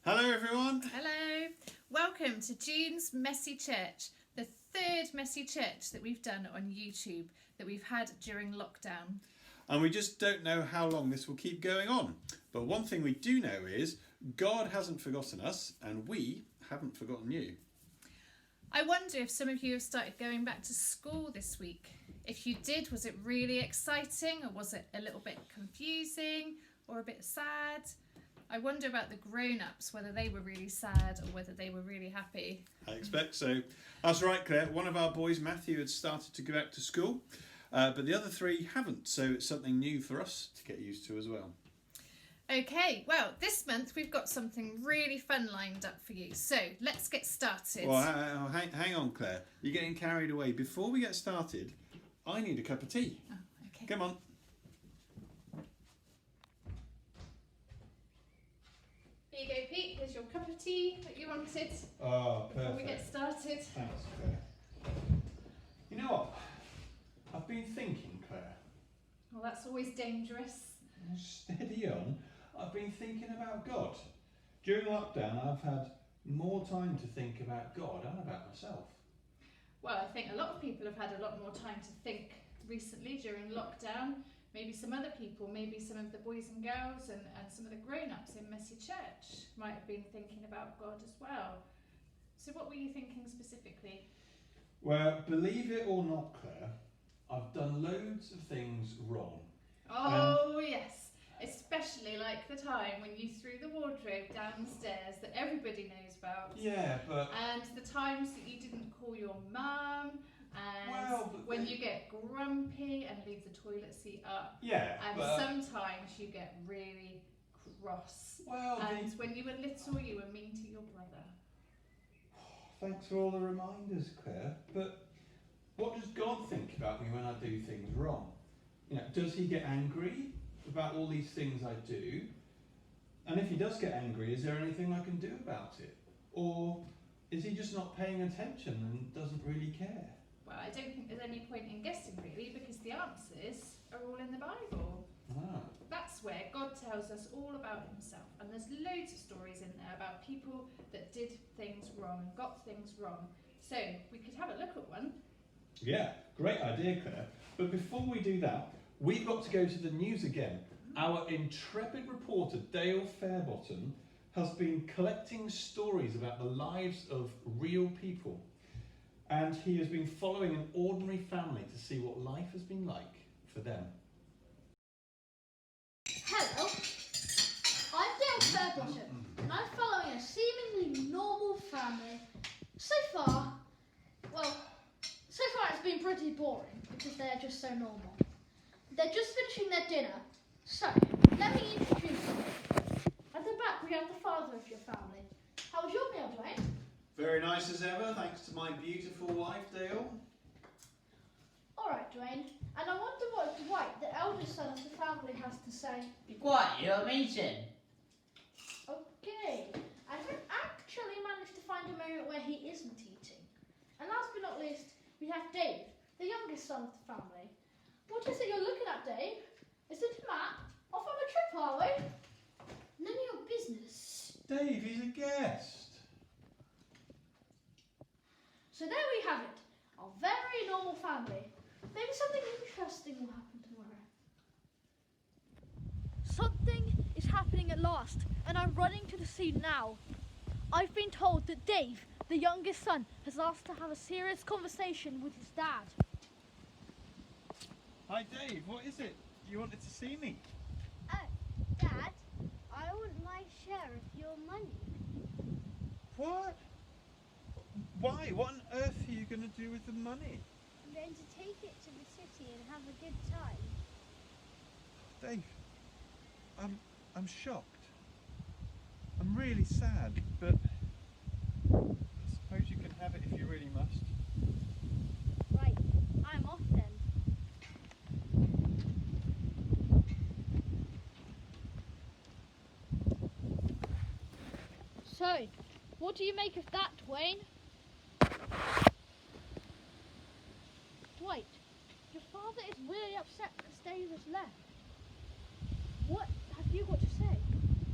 Hello everyone. Hello. Welcome to June's Messy Church, the third Messy Church that we've done on YouTube that we've had during lockdown. And we just don't know how long this will keep going on. But one thing we do know is God hasn't forgotten us and we haven't forgotten you. I wonder if some of you have started going back to school this week. If you did, was it really exciting or was it a little bit confusing or a bit sad? I wonder about the grown-ups, whether they were really sad or whether they were really happy. I expect so. That's right, Claire. One of our boys, Matthew, had started to go back to school, but the other three haven't, so it's something new for us to get used to as well. Okay, well, this month we've got something really fun lined up for you, so let's get started. Well, hang on, Claire. You're getting carried away. Before we get started, I need a cup of tea. Oh, okay. Come on. Here you go, Pete. Here's your cup of tea that you wanted. Oh, perfect. Before we get started. Thanks, Claire. You know what? I've been thinking, Claire. Well, that's always dangerous. Steady on. I've been thinking about God. During lockdown, I've had more time to think about God and about myself. Well, I think a lot of people have had a lot more time to think recently during lockdown. Maybe some other people, maybe some of the boys and girls and some of the grown-ups in Messy Church might have been thinking about God as well. So what were you thinking specifically? Well, believe it or not, Claire, I've done loads of things wrong. Oh, yes. Especially like the time when you threw the wardrobe downstairs that everybody knows about. Yeah, but... And the times that you didn't call your mum. And when you get grumpy and leave the toilet seat up. Yeah, and sometimes you get really cross. And when you were little, you were mean to your brother. Thanks for all the reminders, Claire. But what does God think about me when I do things wrong? You know, does he get angry about all these things I do? And if he does get angry, is there anything I can do about it? Or is he just not paying attention and doesn't really care? Well, I don't think there's any point in guessing really, because the answers are all in the Bible. Ah. That's where God tells us all about himself. And there's loads of stories in there about people that did things wrong and got things wrong. So we could have a look at one. Yeah, great idea, Claire. But before we do that, we've got to go to the news again. Our intrepid reporter, Dale Fairbottom, has been collecting stories about the lives of real people. And he has been following an ordinary family to see what life has been like for them. Hello, I'm Dale Fairbottom, and I'm following a seemingly normal family. So far it's been pretty boring, because they're just so normal. They're just finishing their dinner, so let me introduce you. At the back we have the father of your family. How was your meal, Dwayne? Very nice as ever, thanks to my beautiful wife, Dale. Alright, Dwayne, and I wonder what Dwight, the eldest son of the family, has to say. Be quiet, you're eating. Okay, I have actually managed to find a moment where he isn't eating. And last but not least, we have Dave, the youngest son of the family. What is it you're looking at, Dave? Is it a map? Off on a trip, are we? None of your business. Dave, he's a guest. So there we have it, a very normal family. Maybe something interesting will happen tomorrow. Something is happening at last, and I'm running to the scene now. I've been told that Dave, the youngest son, has asked to have a serious conversation with his dad. Hi, Dave, what is it? You wanted to see me? Dad, I want my share of your money. What? Why? What on earth are you going to do with the money? I'm going to take it to the city and have a good time. Dave, I'm shocked. I'm really sad, but I suppose you can have it if you really must. Right, I'm off then. So, what do you make of that, Dwayne? Dwight, your father is really upset because Dave has left. What have you got to say?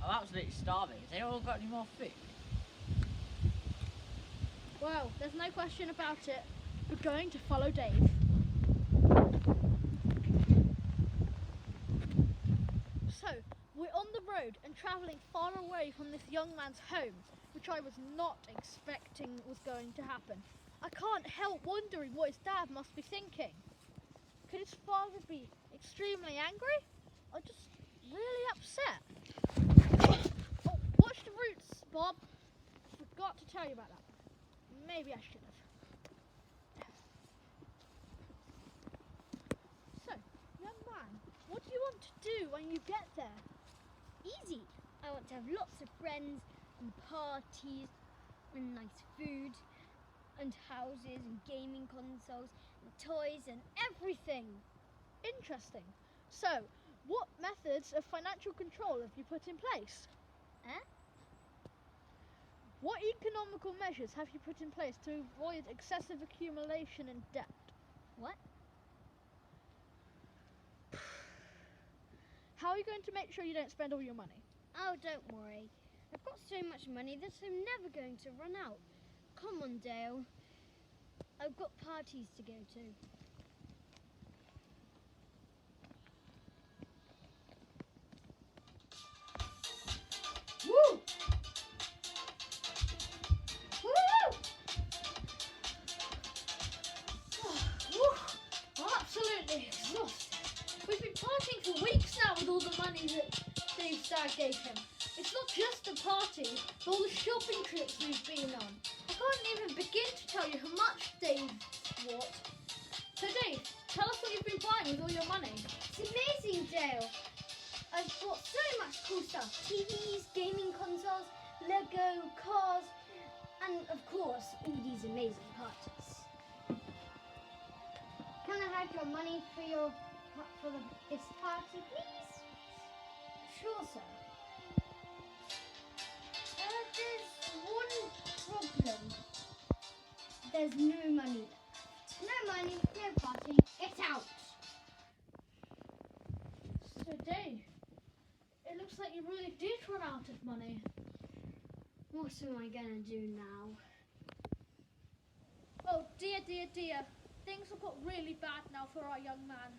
I'm absolutely starving. Has anyone got any more food? Well, there's no question about it. We're going to follow Dave. So, we're on the road and travelling far away from this young man's home, which I was not expecting was going to happen. I can't help wondering what his dad must be thinking. Could his father be extremely angry or just really upset? Oh, watch the roots, Bob. Forgot to tell you about that. Maybe I should have. So, young man, what do you want to do when you get there? Easy. I want to have lots of friends and parties and nice food and houses and gaming consoles and toys and everything. Interesting. So, what methods of financial control have you put in place? Eh? What economical measures have you put in place to avoid excessive accumulation and debt? What? How are you going to make sure you don't spend all your money? Oh, don't worry. I've got so much money that I'm never going to run out. Come on, Dale. I've got parties to go to. Woo! Woo! I'm absolutely exhausted. We've been partying for weeks now with all the money that Dave's dad gave him. It's not just the party, but all the shopping trips we've been on. I can't even begin to tell you how much Dave bought. So Dave, tell us what you've been buying with all your money. It's amazing, Dale. I've bought so much cool stuff. TVs, gaming consoles, Lego, cars, and of course, all these amazing parties. Can I have your money for this party, please? Sure, sir. There's one problem. There's no money left. No money, no party. Get out. So Dave, it looks like you really did run out of money. What am I gonna do now? Oh dear, dear, dear. Things have got really bad now for our young man.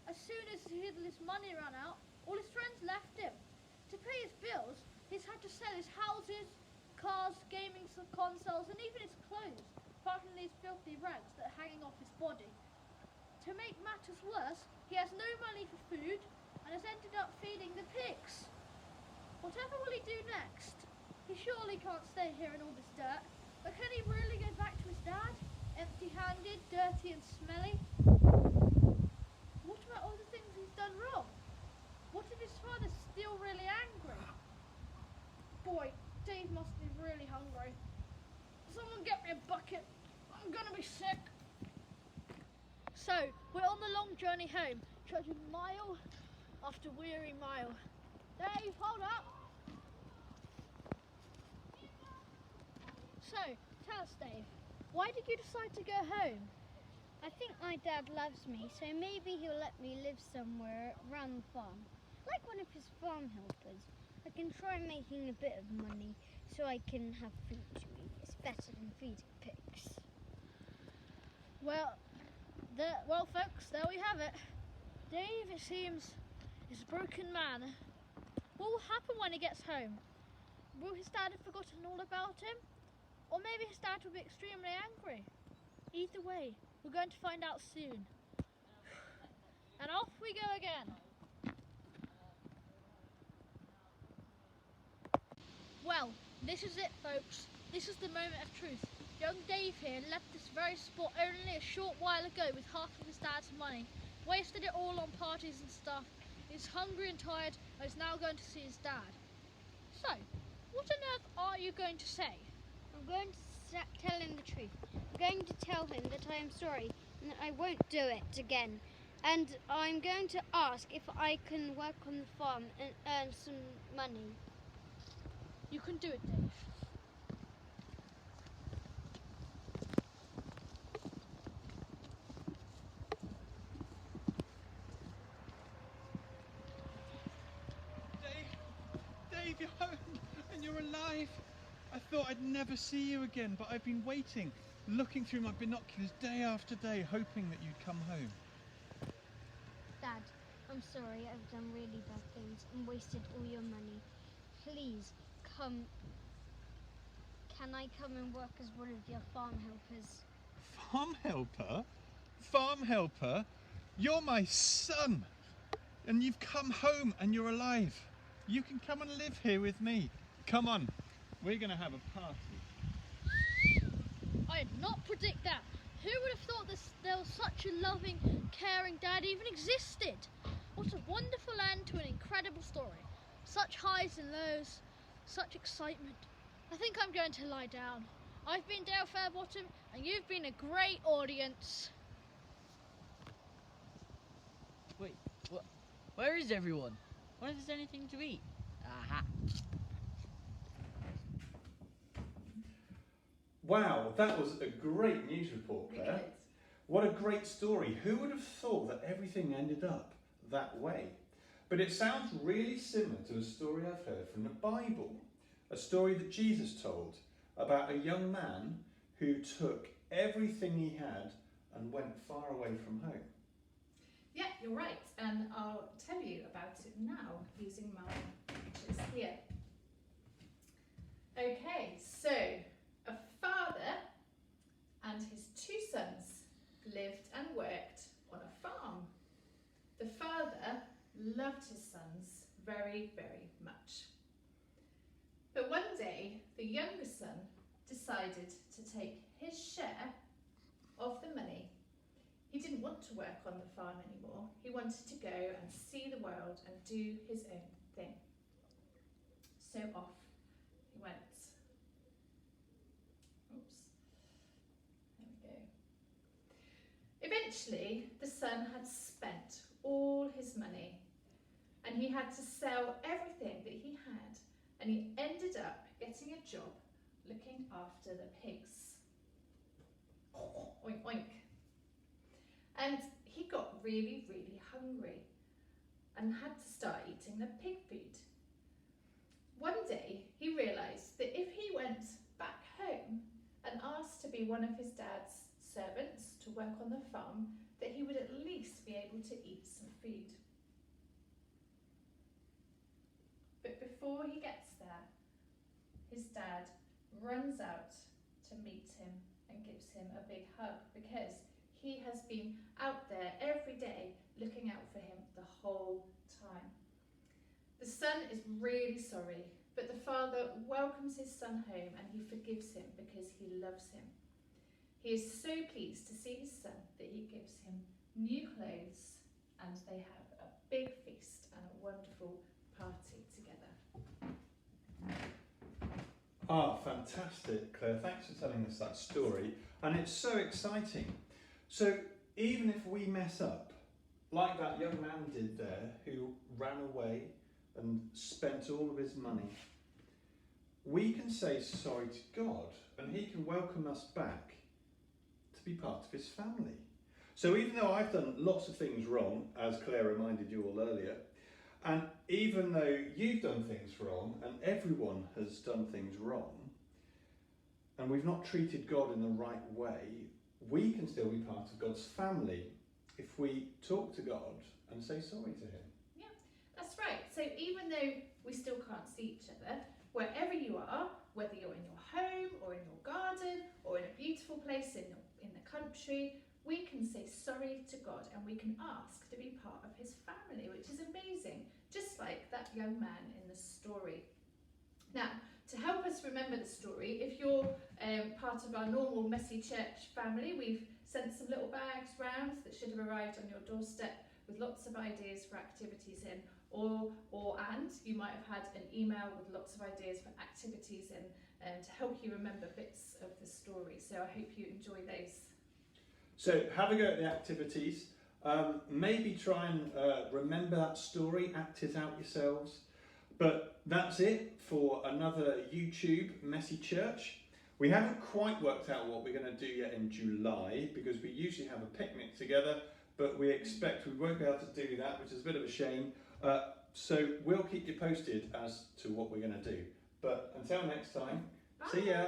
As soon as his money ran out, all his friends left him. To pay his bills, he's had to sell his houses, cars, gaming consoles, and even his clothes, apart from these filthy rags that are hanging off his body. To make matters worse, he has no money for food and has ended up feeding the pigs. Whatever will he do next? He surely can't stay here in all this dirt, but can he really go back to his dad? Empty-handed, dirty and smelly? What about all the things he's done wrong? What if his father's still really angry? Boy, Dave must be really hungry. Someone get me a bucket. I'm gonna be sick. So, we're on the long journey home, trudging mile after weary mile. Dave, hold up! So, tell us, Dave, why did you decide to go home? I think my dad loves me, so maybe he'll let me live somewhere around the farm. Like one of his farm helpers. I can try making a bit of money so I can have food to eat. It's better than feeding pigs. Well, folks, there we have it. Dave, it seems, is a broken man. What will happen when he gets home? Will his dad have forgotten all about him? Or maybe his dad will be extremely angry. Either way, we're going to find out soon. And off we go again. Well, this is it, folks. This is the moment of truth. Young Dave here left this very spot only a short while ago with half of his dad's money. Wasted it all on parties and stuff. He's hungry and tired and is now going to see his dad. So, what on earth are you going to say? I'm going to tell him the truth. I'm going to tell him that I am sorry and that I won't do it again. And I'm going to ask if I can work on the farm and earn some money. You can do it, Dave. Dave, you're home. Son, you're alive! I thought I'd never see you again, but I've been waiting, looking through my binoculars day after day, hoping that you'd come home. Dad, I'm sorry, I've done really bad things and wasted all your money. Please, come. Can I come and work as one of your farm helpers? Farm helper? Farm helper? You're my son! And you've come home and you're alive. You can come and live here with me. Come on, we're going to have a party. I did not predict that. Who would have thought there was such a loving, caring dad even existed? What a wonderful end to an incredible story. Such highs and lows, such excitement. I think I'm going to lie down. I've been Dale Fairbottom and you've been a great audience. Wait, where is everyone? Wonder if there's anything to eat. Aha. Wow, that was a great news report, Claire. What a great story. Who would have thought that everything ended up that way? But it sounds really similar to a story I've heard from the Bible. A story that Jesus told about a young man who took everything he had and went far away from home. Yeah, you're right, and I'll tell you about it now using my pictures here. Okay, so a father and his two sons lived and worked on a farm. The father loved his sons very, very much. But one day, the younger son decided to take his share of the money. He didn't want to work on the farm anymore. He wanted to go and see the world and do his own thing. So off he went. Oops. There we go. Eventually, the son had spent all his money and he had to sell everything that he had, and he ended up getting a job looking after the pigs. Oink, oink. And he got really, really hungry and had to start eating the pig food. One day he realised that if he went back home and asked to be one of his dad's servants to work on the farm, that he would at least be able to eat some food. But before he gets there, his dad runs out to meet him and gives him a big hug, because he has been out there every day looking out for him the whole time. The son is really sorry, but the father welcomes his son home and he forgives him because he loves him. He is so pleased to see his son that he gives him new clothes, and they have a big feast and a wonderful party together. Ah, fantastic, Claire. Thanks for telling us that story. And it's so exciting. So even if we mess up, like that young man did there, who ran away and spent all of his money, we can say sorry to God and he can welcome us back to be part of his family. So even though I've done lots of things wrong, as Claire reminded you all earlier, and even though you've done things wrong and everyone has done things wrong, and we've not treated God in the right way, we can still be part of God's family if we talk to God and say sorry to him. Yeah, that's right. So even though we still can't see each other, wherever you are, whether you're in your home or in your garden or in a beautiful place in the country, we can say sorry to God and we can ask to be part of his family, which is amazing, just like that young man in the story. Now, to help us remember the story, if you're part of our normal Messy Church family, we've sent some little bags round that should have arrived on your doorstep with lots of ideas for activities in, and you might have had an email with lots of ideas for activities in to help you remember bits of the story. So I hope you enjoy those. So have a go at the activities. Maybe try and remember that story, act it out yourselves. But that's it for another YouTube Messy Church. We haven't quite worked out what we're going to do yet in July, because we usually have a picnic together, but we expect we won't be able to do that, which is a bit of a shame. So we'll keep you posted as to what we're going to do. But Until next time, see ya.